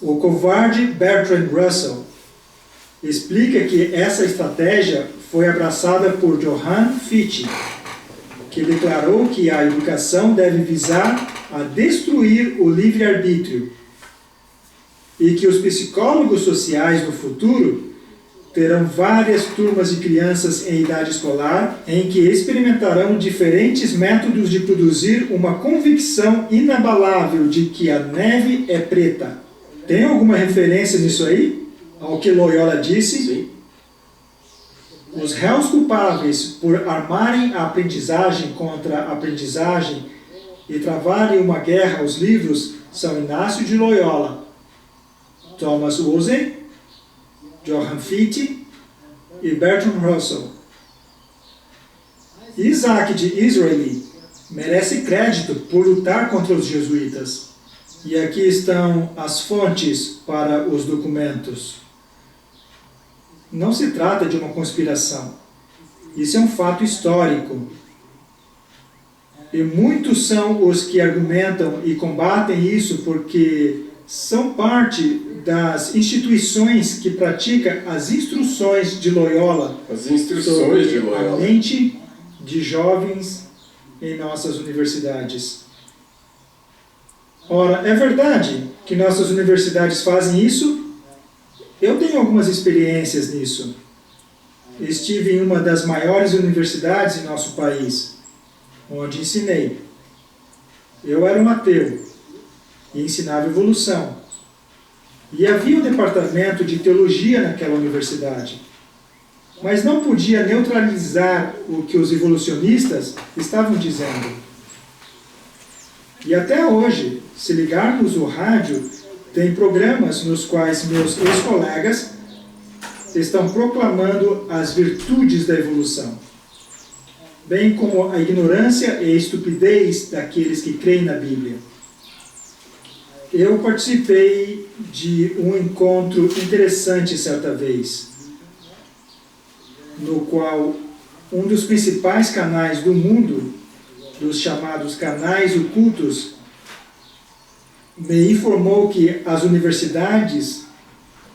o covarde Bertrand Russell explica que essa estratégia foi abraçada por Johann Fichte, que declarou que a educação deve visar a destruir o livre-arbítrio e que os psicólogos sociais no futuro terão várias turmas de crianças em idade escolar em que experimentarão diferentes métodos de produzir uma convicção inabalável de que a neve é preta. Tem alguma referência nisso aí? Ao que Loyola disse? Sim. Os réus culpáveis por armarem a aprendizagem contra a aprendizagem e travarem uma guerra aos livros são Inácio de Loyola, Thomas Wolsey, Johann Fichte e Bertrand Russell. Isaac de Israeli merece crédito por lutar contra os jesuítas. E aqui estão as fontes para os documentos. Não se trata de uma conspiração. Isso é um fato histórico. E muitos são os que argumentam e combatem isso porque são parte das instituições que praticam as instruções de Loyola. As instruções de A Loyola. mente de jovens em nossas universidades. Ora, é verdade que nossas universidades fazem isso? Eu tenho algumas experiências nisso. Estive em uma das maiores universidades em nosso país, onde ensinei. Eu era um ateu e ensinava evolução. E havia um departamento de teologia naquela universidade. Mas não podia neutralizar o que os evolucionistas estavam dizendo. E até hoje, se ligarmos o rádio, tem programas nos quais meus ex-colegas estão proclamando as virtudes da evolução, bem como a ignorância e a estupidez daqueles que creem na Bíblia. Eu participei de um encontro interessante certa vez, no qual um dos principais canais do mundo, dos chamados canais ocultos, me informou que as universidades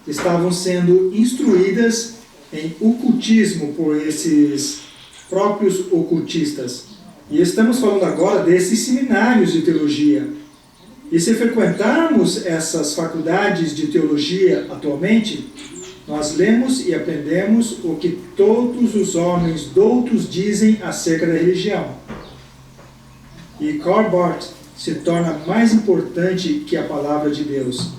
estavam sendo instruídas em ocultismo por esses próprios ocultistas. E estamos falando agora desses seminários de teologia. E se frequentarmos essas faculdades de teologia atualmente, nós lemos e aprendemos o que todos os homens doutos dizem acerca da religião. E Karl Barth se torna mais importante que a palavra de Deus.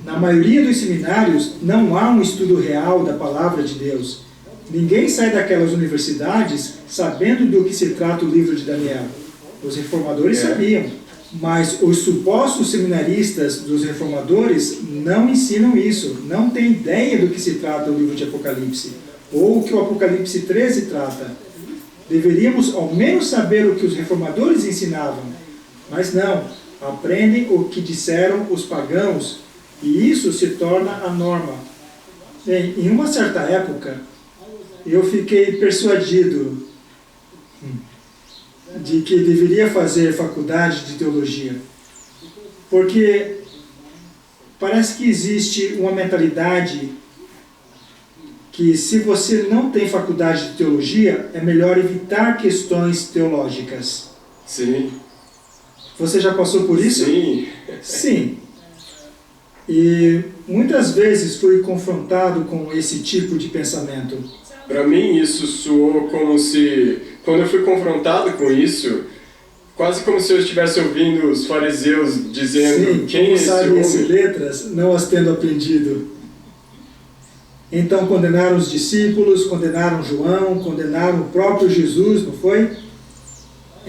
Na maioria dos seminários, não há um estudo real da palavra de Deus. Ninguém sai daquelas universidades sabendo do que se trata o livro de Daniel. Os reformadores sabiam, mas os supostos seminaristas dos reformadores não ensinam isso, não têm ideia do que se trata o livro de Apocalipse, ou o que o Apocalipse 13 trata. Deveríamos ao menos saber o que os reformadores ensinavam, mas não, aprendem o que disseram os pagãos, e isso se torna a norma. Bem, em uma certa época, eu fiquei persuadido de que deveria fazer faculdade de teologia, porque parece que existe uma mentalidade que se você não tem faculdade de teologia, é melhor evitar questões teológicas. Sim. Você já passou por isso? Sim. Sim. E muitas vezes fui confrontado com esse tipo de pensamento. Para mim isso soou como se, quando eu fui confrontado com isso, quase como se eu estivesse ouvindo os fariseus dizendo: Sim, quem é como esse sabem as homem? letras, não as tendo aprendido. Então condenaram os discípulos, condenaram João, condenaram o próprio Jesus, não foi?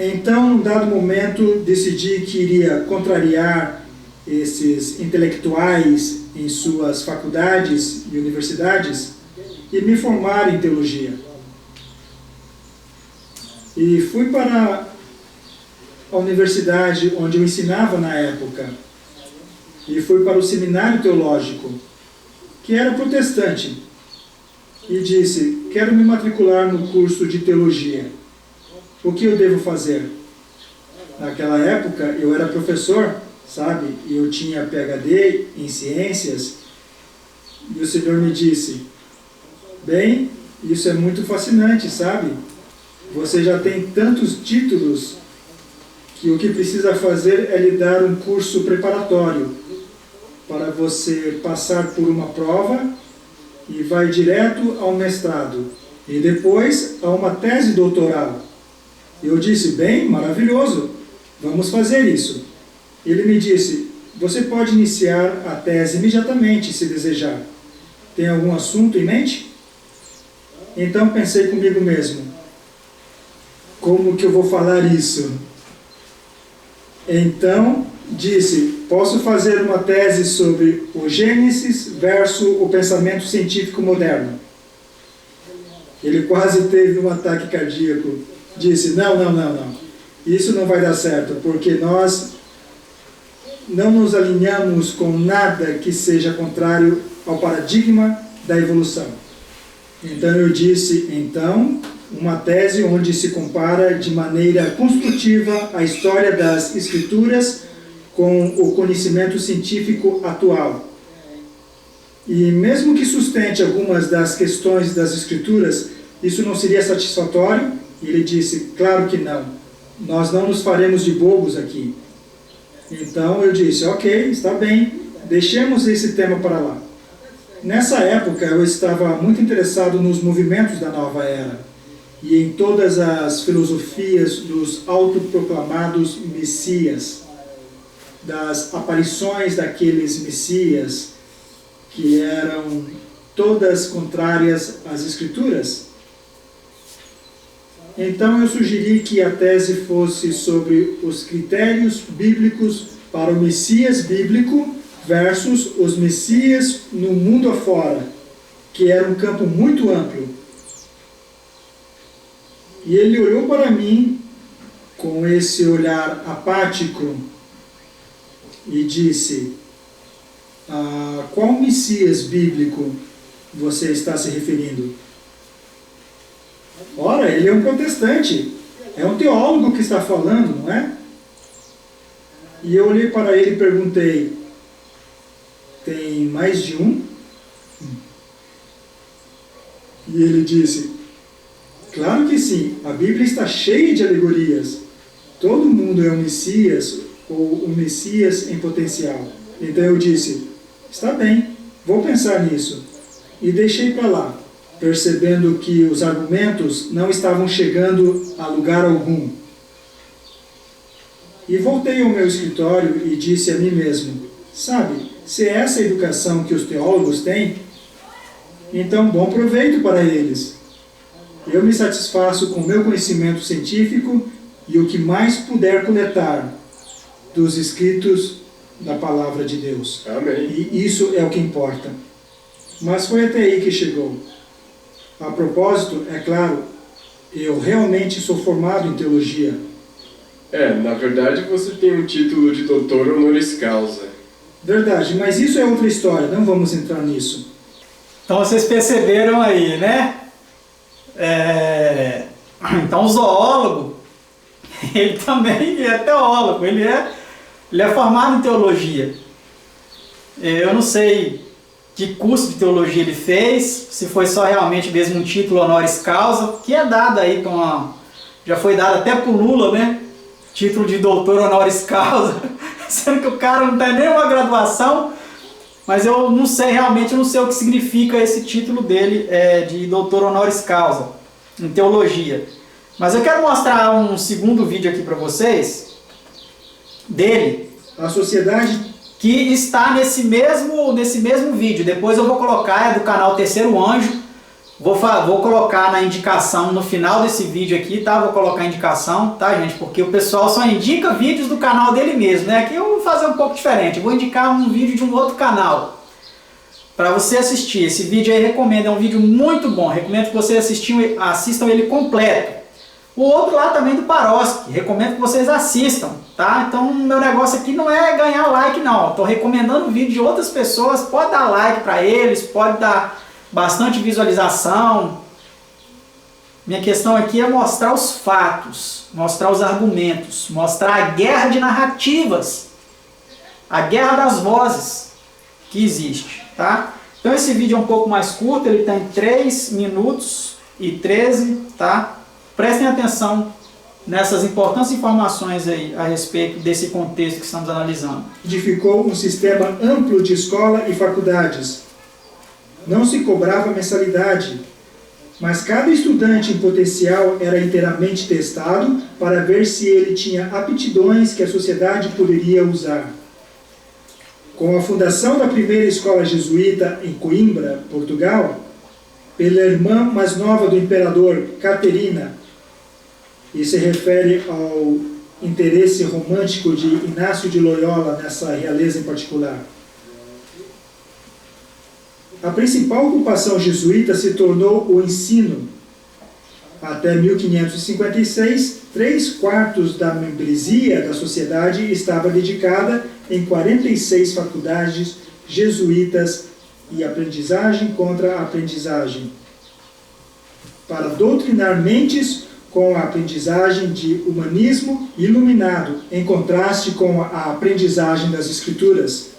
Então, num dado momento, decidi que iria contrariar esses intelectuais em suas faculdades e universidades e me formar em teologia. E fui para a universidade onde eu ensinava na época. e fui para o seminário teológico, que era protestante, e disse: quero me matricular no curso de teologia. O que eu devo fazer? Naquela época eu era professor, sabe? E eu tinha PhD em ciências. E o Senhor me disse: bem, isso é muito fascinante, sabe? Você já tem tantos títulos que o que precisa fazer é lhe dar um curso preparatório para você passar por uma prova e vai direto ao mestrado e depois a uma tese doutoral. Eu disse: bem, maravilhoso, vamos fazer isso. Ele me disse: você pode iniciar a tese imediatamente, se desejar. Tem algum assunto em mente? Então pensei comigo mesmo: como que eu vou falar isso? Então disse: posso fazer uma tese sobre o Gênesis versus o pensamento científico moderno. Ele quase teve um ataque cardíaco. Disse: não. Isso não vai dar certo, porque nós não nos alinhamos com nada que seja contrário ao paradigma da evolução. Então eu disse: então, uma tese onde se compara de maneira construtiva a história das Escrituras com o conhecimento científico atual. E mesmo que sustente algumas das questões das Escrituras, isso não seria satisfatório? E ele disse: claro que não. Nós não nos faremos de bobos aqui. Então eu disse: ok, está bem, deixemos esse tema para lá. Nessa época eu estava muito interessado nos movimentos da nova era e em todas as filosofias dos autoproclamados messias, das aparições daqueles messias que eram todas contrárias às Escrituras. Então eu sugeri que a tese fosse sobre os critérios bíblicos para o Messias bíblico versus os Messias no mundo afora, que era um campo muito amplo. E ele olhou para mim com esse olhar apático e disse: a qual Messias bíblico você está se referindo? Ora, ele é um protestante, é um teólogo que está falando, não é? E eu olhei para ele e perguntei: tem mais de um? E ele disse: claro que sim, a Bíblia está cheia de alegorias. Todo mundo é um Messias ou um Messias em potencial. Então eu disse: está bem, vou pensar nisso. E deixei para lá, percebendo que os argumentos não estavam chegando a lugar algum. E voltei ao meu escritório e disse a mim mesmo: sabe, se é essa a educação que os teólogos têm, então bom proveito para eles. Eu me satisfaço com o meu conhecimento científico e o que mais puder coletar dos escritos da palavra de Deus. Amém. E isso é o que importa. Mas foi até aí que chegou. A propósito, é claro, eu realmente sou formado em teologia. Na verdade você tem um título de doutor honoris causa. Verdade, mas isso é outra história, não vamos entrar nisso. Então vocês perceberam aí, né? Então o zoólogo, ele também é teólogo, ele é formado em teologia. Eu não sei que curso de teologia ele fez, se foi só realmente mesmo um título honoris causa, que é dado aí, já foi dado até por Lula, né? Título de doutor honoris causa, sendo que o cara não tem nenhuma graduação, mas eu não sei realmente, eu não sei o que significa esse título dele de doutor honoris causa em teologia. Mas eu quero mostrar um segundo vídeo aqui para vocês dele. A sociedade que está nesse mesmo vídeo. Depois eu vou colocar, é do canal Terceiro Anjo. Vou colocar na indicação no final desse vídeo aqui, tá? Vou colocar a indicação, tá, gente? Porque o pessoal só indica vídeos do canal dele mesmo, né? Aqui eu vou fazer um pouco diferente. Eu vou indicar um vídeo de um outro canal para você assistir. Esse vídeo aí recomendo, é um vídeo muito bom. Recomendo que vocês assistam ele completo. O outro lá também do Paroski, recomendo que vocês assistam, tá? Então, meu negócio aqui não é ganhar like, não. Estou recomendando o vídeo de outras pessoas. Pode dar like para eles, pode dar bastante visualização. Minha questão aqui é mostrar os fatos, mostrar os argumentos, mostrar a guerra de narrativas, a guerra das vozes que existe, tá? Então esse vídeo é um pouco mais curto, ele tem 3 minutos e 13, tá? Prestem atenção nessas importantes informações aí a respeito desse contexto que estamos analisando. Edificou um sistema amplo de escola e faculdades. Não se cobrava mensalidade, mas cada estudante em potencial era inteiramente testado para ver se ele tinha aptidões que a sociedade poderia usar. Com a fundação da primeira escola jesuíta em Coimbra, Portugal, pela irmã mais nova do imperador, Caterina, e se refere ao interesse romântico de Inácio de Loyola nessa realeza em particular. A principal ocupação jesuíta se tornou o ensino. Até 1556, 3/4 da membresia da sociedade estava dedicada em 46 faculdades jesuítas e aprendizagem contra a aprendizagem, para doutrinar mentes com a aprendizagem de humanismo iluminado, em contraste com a aprendizagem das Escrituras.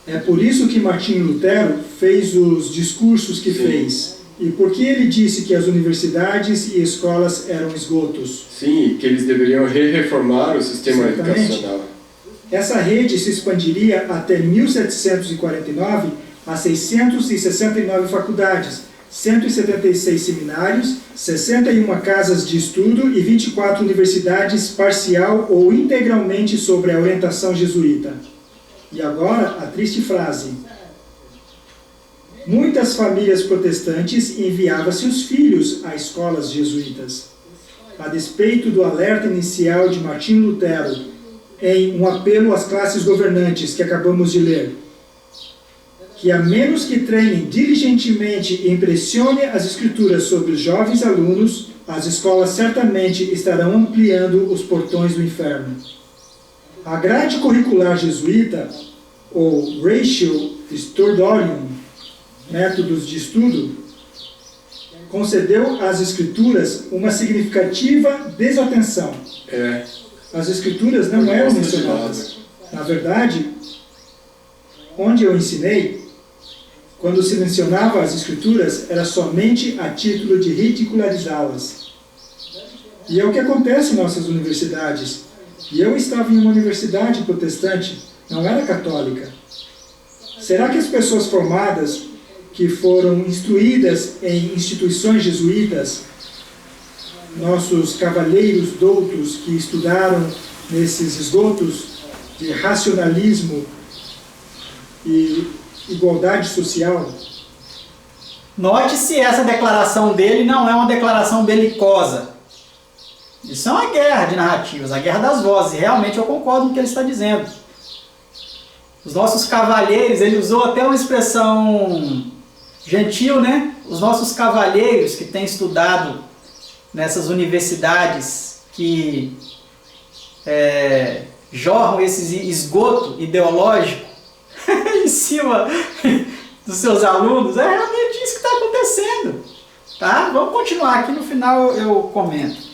É por isso que Martinho Lutero fez os discursos que fez. E por que ele disse que as universidades e escolas eram esgotos? Sim, que eles deveriam reformar o sistema Exatamente. educacional. Essa rede se expandiria até 1749 a 669 faculdades, 176 seminários, 61 casas de estudo e 24 universidades parcial ou integralmente sob a orientação jesuíta. E agora, a triste frase. Muitas famílias protestantes enviavam seus filhos a escolas jesuítas. A despeito do alerta inicial de Martinho Lutero em um apelo às classes governantes que acabamos de ler, que a menos que treinem diligentemente e impressione as escrituras sobre os jovens alunos, as escolas certamente estarão ampliando os portões do inferno. A grade curricular jesuíta, ou Ratio Studiorum, métodos de estudo, concedeu às escrituras uma significativa desatenção. As escrituras não eram mencionadas. Na verdade, onde eu ensinei, quando se mencionava as escrituras, era somente a título de ridicularizá-las. E é o que acontece em nossas universidades. E eu estava em uma universidade protestante, não era católica. Será que as pessoas formadas, que foram instruídas em instituições jesuítas, nossos cavalheiros doutos que estudaram nesses esgotos de racionalismo e igualdade social? Note-se, essa declaração dele não é uma declaração belicosa. Isso é uma guerra de narrativas, a guerra das vozes. Realmente eu concordo com o que ele está dizendo. Os nossos cavalheiros, ele usou até uma expressão gentil, né? Os nossos cavalheiros que têm estudado nessas universidades que jorram esse esgoto ideológico em cima dos seus alunos, é realmente isso que está acontecendo. Tá? Vamos continuar aqui, no final eu comento.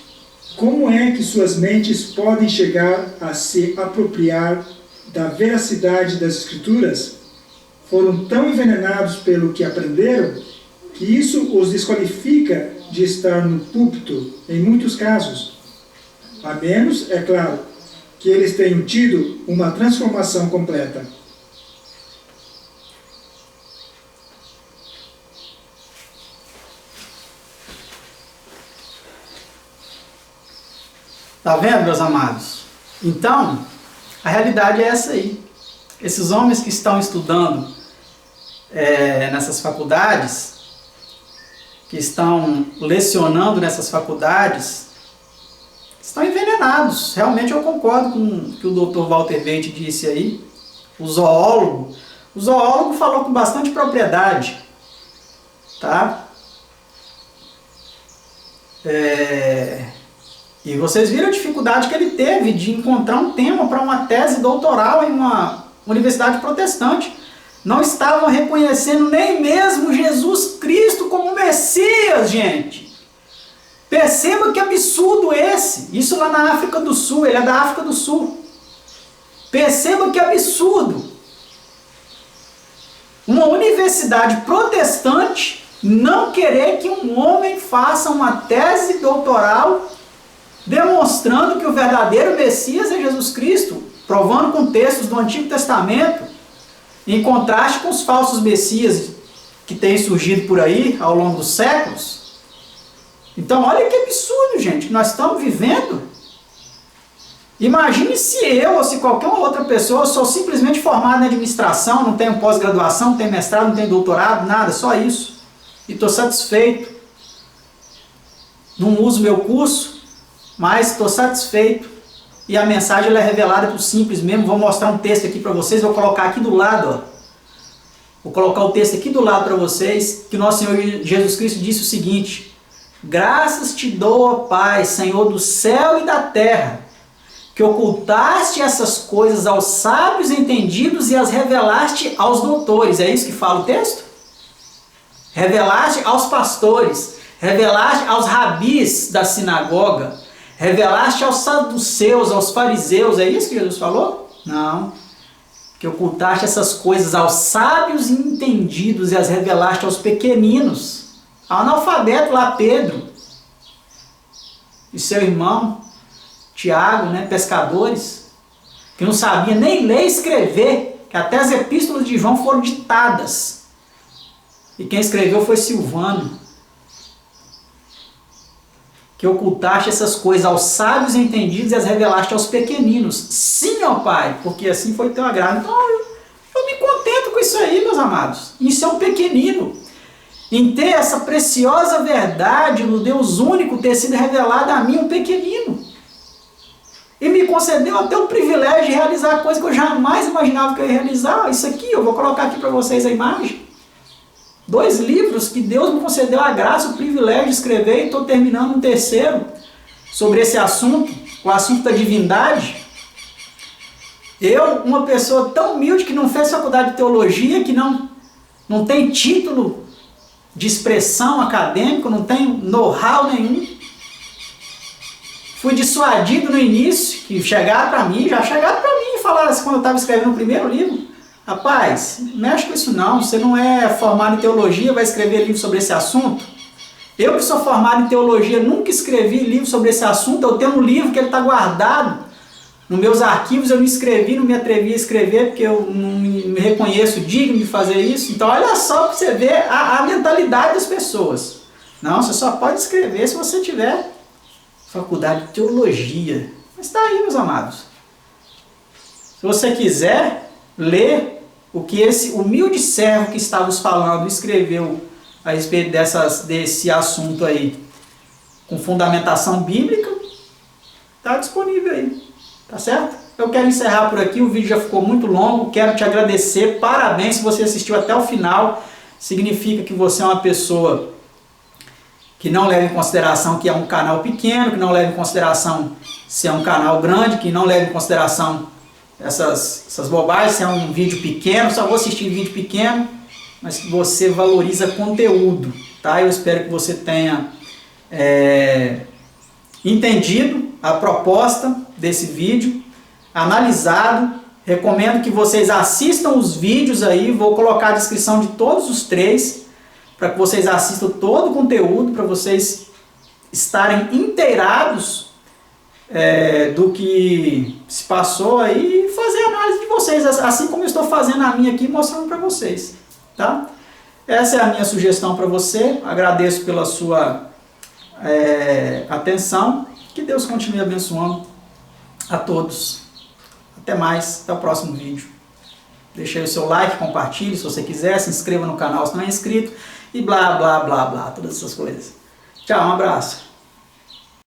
Como é que suas mentes podem chegar a se apropriar da veracidade das Escrituras? Foram tão envenenados pelo que aprenderam que isso os desqualifica de estar no púlpito em muitos casos. A menos, é claro, que eles tenham tido uma transformação completa. Tá vendo, meus amados? Então, a realidade é essa aí. Esses homens que estão estudando nessas faculdades, que estão lecionando nessas faculdades, estão envenenados. Realmente eu concordo com o que o Dr. Walter Veite disse aí. O zoólogo falou com bastante propriedade. Tá? E vocês viram a dificuldade que ele teve de encontrar um tema para uma tese doutoral em uma universidade protestante. Não estavam reconhecendo nem mesmo Jesus Cristo como Messias, gente. Perceba que absurdo esse. Isso lá na África do Sul, ele é da África do Sul. Perceba que absurdo. Uma universidade protestante não querer que um homem faça uma tese doutoral demonstrando que o verdadeiro Messias é Jesus Cristo, provando com textos do Antigo Testamento, em contraste com os falsos Messias que têm surgido por aí ao longo dos séculos. Então olha que absurdo, gente, que nós estamos vivendo. Imagine se eu ou se qualquer outra pessoa, eu sou simplesmente formado em administração, não tenho pós-graduação, não tenho mestrado, não tenho doutorado, nada, só isso. E estou satisfeito. Não uso meu curso, mas estou satisfeito. E a mensagem ela é revelada para o simples mesmo. Vou mostrar um texto aqui para vocês, vou colocar aqui do lado. Ó. Vou colocar o texto aqui do lado para vocês, que nosso Senhor Jesus Cristo disse o seguinte: graças te dou, ó Pai, Senhor do céu e da terra, que ocultaste essas coisas aos sábios entendidos e as revelaste aos doutores. É isso que fala o texto? Revelaste aos pastores, revelaste aos rabis da sinagoga, revelaste aos saduceus, aos fariseus. É isso que Jesus falou? Não. Que ocultaste essas coisas aos sábios e entendidos e as revelaste aos pequeninos. Ao analfabeto lá, Pedro e seu irmão Tiago, né, pescadores, que não sabia nem ler e escrever, que até as epístolas de João foram ditadas. E quem escreveu foi Silvano. Que ocultaste essas coisas aos sábios e entendidos e as revelaste aos pequeninos. Sim, ó Pai, porque assim foi teu agrado. Então eu me contento com isso aí, meus amados. Isso é um pequenino. Em ter essa preciosa verdade do Deus único ter sido revelada a mim, um pequenino. E me concedeu até o privilégio de realizar coisas que eu jamais imaginava que eu ia realizar. Isso aqui, eu vou colocar aqui para vocês a imagem. 2 livros que Deus me concedeu a graça, o privilégio de escrever, e estou terminando um terceiro sobre esse assunto, o assunto da divindade. Eu, uma pessoa tão humilde que não fez faculdade de teologia, que não tem título de expressão acadêmico, não tem know-how nenhum, fui dissuadido no início, que chegaram para mim e falaram assim, quando eu estava escrevendo o primeiro livro: rapaz, não mexe com isso não, você não é formado em teologia, vai escrever livro sobre esse assunto? Eu que sou formado em teologia, nunca escrevi livro sobre esse assunto. Eu tenho um livro que ele está guardado nos meus arquivos, eu não escrevi, não me atrevi a escrever, porque eu não me reconheço digno de fazer isso. Então olha só para você ver a mentalidade das pessoas. Não, você só pode escrever se você tiver faculdade de teologia. Mas está aí, meus amados. Se você quiser ler o que esse humilde servo que estávamos falando escreveu a respeito desse assunto aí, com fundamentação bíblica, está disponível aí, tá certo? Eu quero encerrar por aqui, o vídeo já ficou muito longo, quero te agradecer, parabéns se você assistiu até o final, significa que você é uma pessoa que não leva em consideração que é um canal pequeno, que não leva em consideração se é um canal grande, que não leva em consideração essas bobagens, se é um vídeo pequeno, só vou assistir vídeo pequeno, mas que você valoriza conteúdo, tá? Eu espero que você tenha entendido a proposta desse vídeo, analisado. Recomendo que vocês assistam os vídeos aí, vou colocar a descrição de todos os 3, para que vocês assistam todo o conteúdo, para vocês estarem inteirados do que se passou aí e fazer a análise de vocês, assim como eu estou fazendo a minha aqui, mostrando para vocês, tá? Essa é a minha sugestão para você, agradeço pela sua atenção, que Deus continue abençoando a todos. Até mais, até o próximo vídeo. Deixe aí o seu like, compartilhe se você quiser, se inscreva no canal se não é inscrito, e blá blá blá blá, todas essas coisas. Tchau, um abraço.